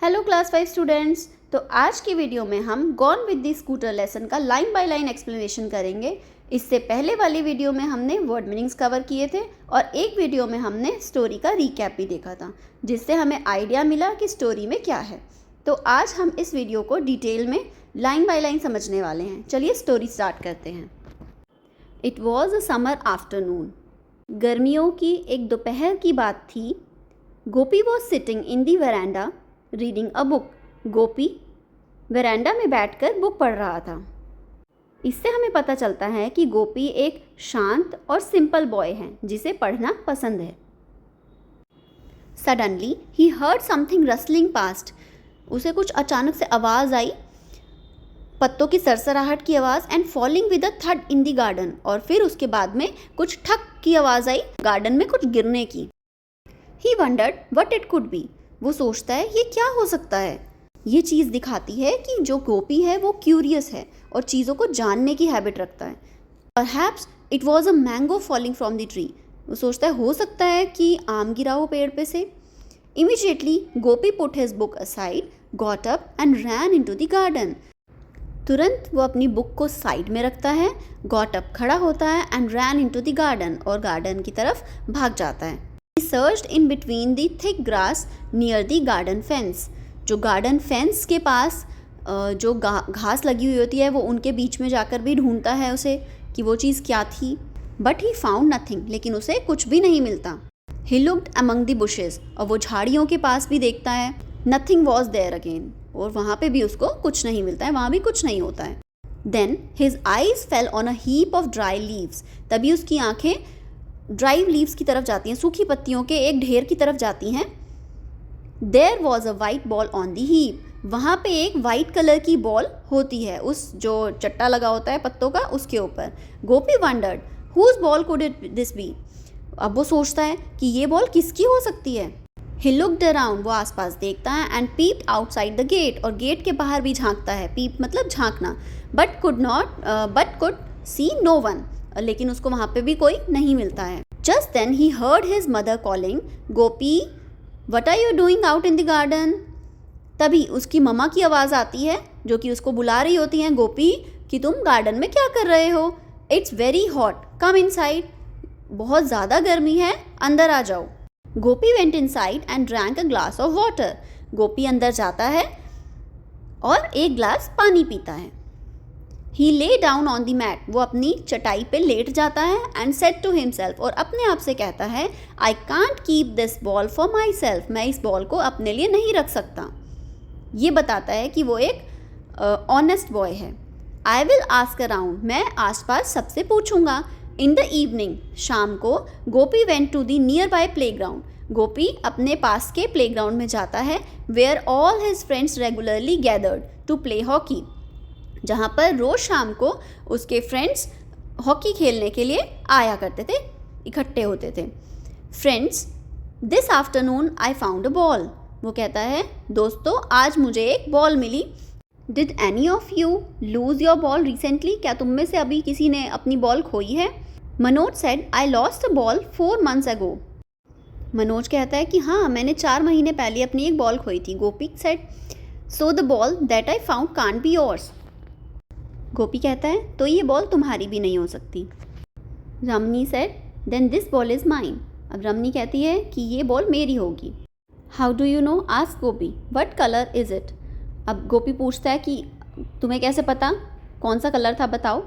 Hello class 5 students. तो आज की वीडियो में हम gone with the scooter lesson का लाइन बाय लाइन एक्सप्लेनेशन करेंगे। इससे पहले वाली वीडियो में हमने वर्ड मीनिंग्स कवर किए थे और एक वीडियो में हमने स्टोरी का रीकैप भी देखा था, जिससे हमें आइडिया मिला कि स्टोरी में क्या है। तो आज हम इस वीडियो को डिटेल में लाइन बाय लाइन समझने वाले हैं। चलिए स्टोरी स्टार्ट करते हैं। It was a summer afternoon. गर्मियों की एक दोपहर की बात थी। Gopi was sitting in the veranda reading a book. Gopi veranda में बैठकर बुक पढ़ रहा था। इससे हमें पता चलता है कि गोपी एक शांत और सिंपल बॉय है जिसे पढ़ना पसंद है। Suddenly he heard something rustling past. उसे कुछ अचानक से आवाज़ आई, पत्तों की सरसराहट की आवाज़, एंड फॉलिंग विद अ थड इन द गार्डन। और फिर उसके बाद में कुछ ठक की आवाज़ आई, गार्डन में कुछ गिरने की। He wondered what it could be. वो सोचता है ये क्या हो सकता है। ये चीज़ दिखाती है कि जो गोपी है वो क्यूरियस है और चीज़ों को जानने की हैबिट रखता है। Perhaps it was a mango falling from the tree. वो सोचता है हो सकता है कि आम गिरा हो पेड़ पे से। Immediately Gopi put his book aside, got up and ran into the garden. तुरंत वो अपनी बुक को साइड में रखता है, गॉट अप खड़ा होता है, and ran into the garden और गार्डन की तरफ भाग जाता है। He searched in between the thick grass near the garden fence. जो गार्डन फेंस के पास जो घास लगी हुई होती है वो उनके बीच में जाकर भी ढूंढता है उसे कि वो चीज़ क्या थी। But he found nothing. लेकिन उसे कुछ भी नहीं मिलता। He looked among the bushes. और वो झाड़ियों के पास भी देखता है। Nothing was there again. और वहाँ पे भी उसको कुछ नहीं मिलता है, वहाँ भी कुछ नहीं होता है। Then his eyes fell on a heap of dry leaves. तभी उसकी आंखें ड्राई लीव्स की तरफ जाती हैं, सूखी पत्तियों के एक ढेर की तरफ जाती हैं। There was a white ball on the heap. वहाँ पे एक वाइट कलर की बॉल होती है उस जो चट्टा लगा होता है पत्तों का उसके ऊपर। Gopi wondered whose ball could it this be. अब वो सोचता है कि ये बॉल किसकी हो सकती है। He looked around. वो आसपास देखता है and peeped outside the gate. और गेट के बाहर भी झांकता है। पीप मतलब झांकना। But could see no one. लेकिन उसको वहाँ पे भी कोई नहीं मिलता है। Just then he heard his mother calling, Gopi what are you doing out in the garden. तभी उसकी मम्मा की आवाज़ आती है जो कि उसको बुला रही होती हैं, गोपी कि तुम गार्डन में क्या कर रहे हो। It's very hot, come inside. बहुत ज़्यादा गर्मी है, अंदर आ जाओ। Gopi went inside and drank a glass of water. Gopi अंदर जाता है और एक ग्लास पानी पीता है। He lay down on the mat. वो अपनी चटाई पे लेट जाता है and said to himself. और अपने आप से कहता है I can't keep this ball for myself. मैं इस बॉल को अपने लिए नहीं रख सकता। ये बताता है कि वो एक ऑनेस्ट बॉय है। I will ask around. मैं आसपास सबसे पूछूंगा। In the evening. शाम को गोपी went to the nearby playground. गोपी अपने पास के प्लेग्राउंड में जाता है where all his friends regularly gathered to play hockey. जहाँ पर रोज़ शाम को उसके फ्रेंड्स हॉकी खेलने के लिए आया करते थे, इकट्ठे होते थे। Friends this afternoon I found a ball. वो कहता है दोस्तों आज मुझे एक बॉल मिली। Did any of you lose your ball recently. क्या तुम में से अभी किसी ने अपनी बॉल खोई है। Manoj said I lost a ball 4 months ago. Manoj कहता है कि हाँ मैंने 4 महीने पहले अपनी एक बॉल खोई थी। Gopi said so the ball that I found can't be yours. Gopi कहता है तो ये बॉल तुम्हारी भी नहीं हो सकती। Ramani said then this ball is mine. अब रमनी कहती है कि ये बॉल मेरी होगी। How do you know ask Gopi what colour is it. अब गोपी पूछता है कि तुम्हें कैसे पता, कौन सा कलर था बताओ।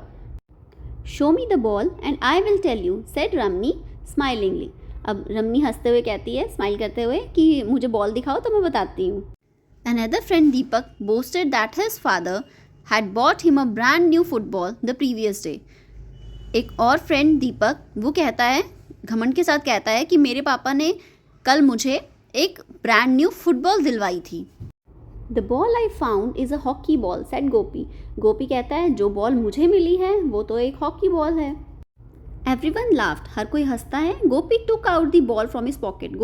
Show me the ball and I will tell you said Ramani smilingly. अब रमनी हंसते हुए कहती है, स्माइल करते हुए, कि मुझे बॉल दिखाओ तो मैं बताती हूँ। Another friend Deepak boasted that his father had bought him a brand new football the previous day. एक और फ्रेंड दीपक वो कहता है, घमंड के साथ कहता है कि मेरे पापा ने कल मुझे एक ब्रांड न्यू फुटबॉल दिलवाई थी। The ball I found is a hockey ball, said गोपी। गोपी कहता है जो बॉल मुझे मिली है वो तो एक हॉकी बॉल है। Everyone laughed. हर कोई हंसता है। गोपी took out the ball from his pocket.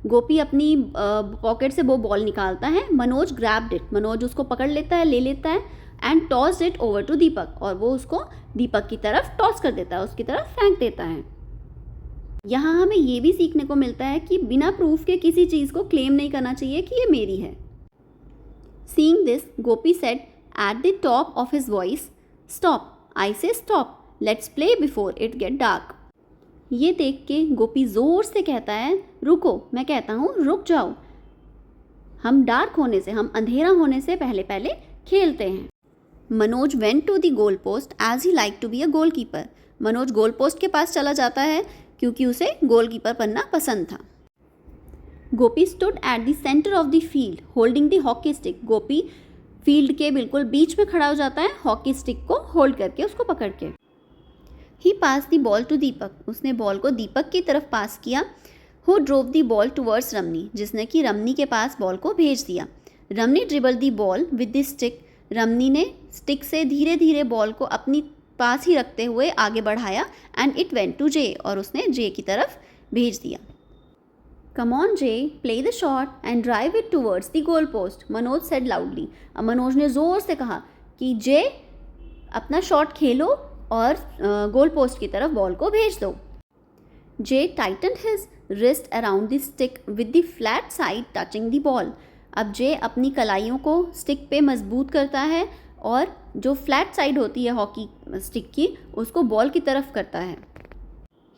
गोपी अपनी पॉकेट से वो बॉल निकालता है। Manoj grabbed it. मनोज उसको पकड़ लेता है, ले लेता है and tossed it over to Deepak. और वो उसको दीपक की तरफ टॉस कर देता है, उसकी तरफ फेंक देता है। यहाँ हमें ये भी सीखने को मिलता है कि बिना प्रूफ के किसी चीज़ को क्लेम नहीं करना चाहिए कि ये मेरी है। Seeing this, Gopi said at the top of his voice, "Stop! I say stop! Let's play before it get dark." ये देख के गोपी ज़ोर से कहता है, रुको, मैं कहता हूँ रुक जाओ, हम डार्क होने से, हम अंधेरा होने से पहले पहले खेलते हैं। Manoj went to the goal post as he like to be a goal keeper. Manoj goal post के पास चला जाता है क्योंकि उसे गोल कीपर बनना पसंद था। Gopi stood at the centre of the field holding the hockey stick. Gopi field के बिल्कुल बीच में खड़ा हो जाता है, हॉकी स्टिक को होल्ड करके, उसको पकड़ के। He pass the ball to Deepak. उसने बॉल को दीपक की तरफ पास किया। Who drove the ball towards Ramani. जिसने कि रमनी के पास बॉल को भेज दिया। Ramani dribble the ball with the stick. Ramani ने स्टिक से धीरे धीरे बॉल को अपनी पास ही रखते हुए आगे बढ़ाया एंड इट वेंट टू जे। और उसने जे की तरफ भेज दिया। Come on J, play the shot and drive it towards the goal post, Manoj said loudly. अब मनोज ने ज़ोर से कहा कि जे, अपना शॉट खेलो और गोल पोस्ट की तरफ बॉल को भेज दो। Jay tighten his wrist around the stick with the flat side touching the ball. अब जे अपनी कलाइयों को स्टिक पे मजबूत करता है और जो फ्लैट साइड होती है हॉकी स्टिक की, उसको बॉल की तरफ करता है।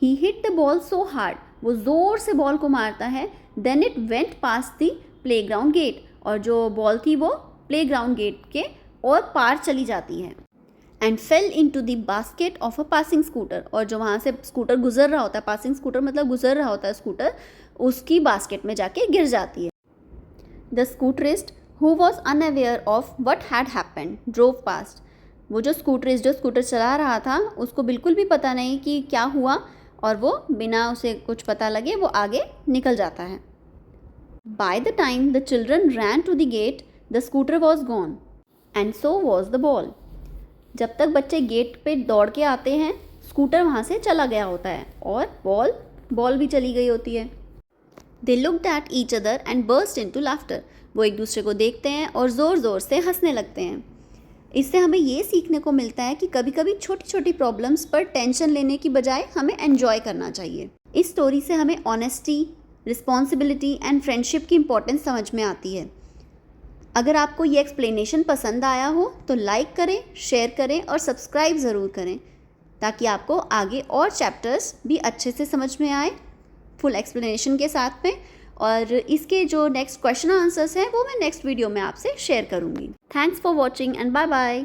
He hit the ball so hard. वो ज़ोर से बॉल को मारता है। Then it went past the playground gate. और जो बॉल थी वो प्लेग्राउंड गेट के और पार चली जाती है। And fell into the basket of a passing scooter. और जो वहाँ से स्कूटर गुजर रहा होता है, पासिंग स्कूटर मतलब गुजर रहा होता है स्कूटर, उसकी बास्केट में जाके गिर जाती है। The scooterist who was unaware of what had happened drove past. वो जो स्कूटर चला रहा था, उसको बिल्कुल भी पता नहीं कि क्या हुआ, और वो बिना उसे कुछ पता लगे वो आगे निकल जाता है। By the time the children ran to the gate the scooter was gone and so was the ball. जब तक बच्चे गेट पे दौड़ के आते हैं, स्कूटर वहाँ से चला गया होता है और बॉल भी चली गई होती है। They looked at each other and burst into laughter. वो एक दूसरे को देखते हैं और ज़ोर ज़ोर से हंसने लगते हैं। इससे हमें ये सीखने को मिलता है कि कभी कभी छोटी छोटी प्रॉब्लम्स पर टेंशन लेने की बजाय हमें एन्जॉय करना चाहिए। इस स्टोरी से हमें ऑनेस्टी, रिस्पॉन्सिबिलिटी एंड फ्रेंडशिप की इम्पोर्टेंस समझ में आती है। अगर आपको ये एक्सप्लेनेशन पसंद आया हो तो लाइक करें, शेयर करें और सब्सक्राइब ज़रूर करें, ताकि आपको आगे और चैप्टर्स भी अच्छे से समझ में आए, फुल एक्सप्लेनेशन के साथ में। और इसके जो नेक्स्ट क्वेश्चन आंसर्स हैं वो मैं नेक्स्ट वीडियो में आपसे शेयर करूँगी। Thanks for watching and bye bye.